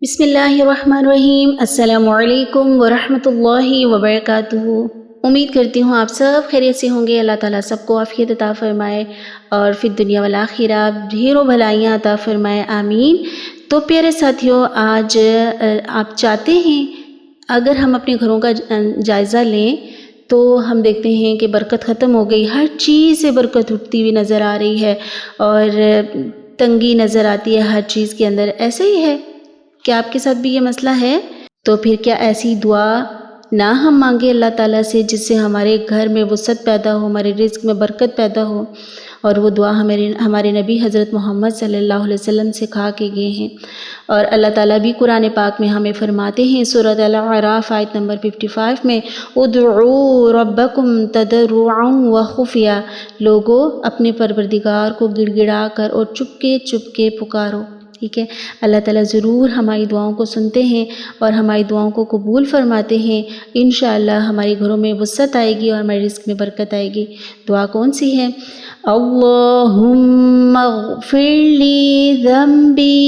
بسم اللہ الرحمن الرحیم۔ السلام علیکم ورحمۃ اللہ وبرکاتہ۔ امید کرتی ہوں آپ سب خیریت سے ہوں گے۔ اللہ تعالیٰ سب کو عافیت عطا فرمائے اور پھر دنیا والآخرہ ڈھیروں بھلائیاں عطا فرمائے، آمین۔ تو پیارے ساتھیوں، آج آپ چاہتے ہیں اگر ہم اپنے گھروں کا جائزہ لیں تو ہم دیکھتے ہیں کہ برکت ختم ہو گئی، ہر چیز سے برکت اٹھتی ہوئی نظر آ رہی ہے اور تنگی نظر آتی ہے ہر چیز کے اندر۔ ایسا ہی ہے، کیا آپ کے ساتھ بھی یہ مسئلہ ہے؟ تو پھر کیا ایسی دعا نہ ہم مانگے اللہ تعالیٰ سے جس سے ہمارے گھر میں وسعت پیدا ہو، ہمارے رزق میں برکت پیدا ہو؟ اور وہ دعا ہمارے نبی حضرت محمد صلی اللہ علیہ وسلم سکھا کے گئے ہیں، اور اللہ تعالیٰ بھی قرآن پاک میں ہمیں فرماتے ہیں سورۃ الاعراف آیت نمبر 55 میں، ادعوا ربکم تضرعا وخفیا، لوگو اپنے پروردگار کو گڑ گڑا کر اور چپ کے پکارو۔ ٹھیک ہے، اللہ تعالیٰ ضرور ہماری دعاؤں کو سنتے ہیں اور ہماری دعاؤں کو قبول فرماتے ہیں۔ انشاءاللہ ہمارے گھروں میں وسعت آئے گی اور ہمارے رزق میں برکت آئے گی۔ دعا کون سی ہے؟ اللہم اغفر لی ذنبی،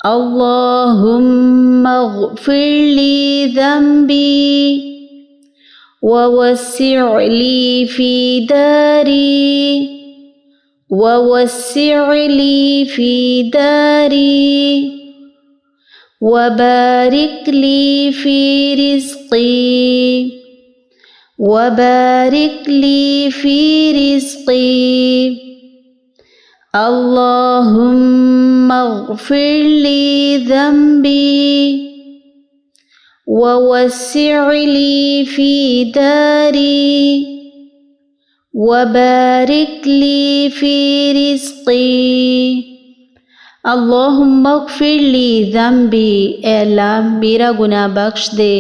اللہم اغفر لی ذنبی ووسع لی فی داری، ووسع لی فی داری وبارک لی فی رزقی، وبارک لی فی رزقی، اللہم اغفر لی ذنبی ووسع لی فی داری وبارک لی فی رزقی، اللہم اغفر لی ذنبی، اے اللہ میرا گناہ بخش دے،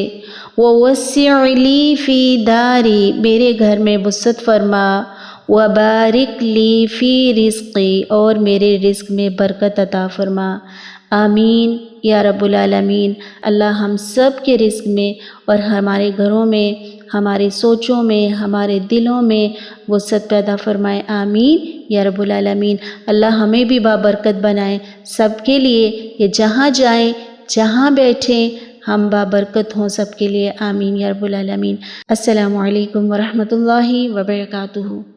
ووسع لی فی داری، میرے گھر میں وسعت فرما، وبارک لی فی رزقی، اور میرے رزق میں برکت عطا فرما، آمین یا رب العالمین۔ اللہ ہم سب کے رزق میں اور ہمارے گھروں میں، ہمارے سوچوں میں، ہمارے دلوں میں وسعت پیدا فرمائے، آمین یا رب العالمین۔ اللہ ہمیں بھی بابرکت بنائے، سب کے لیے، کہ جہاں جائیں جہاں بیٹھیں ہم بابرکت ہوں سب کے لیے، آمین یا رب العالمین۔ السلام علیکم ورحمۃ اللہ وبرکاتہ۔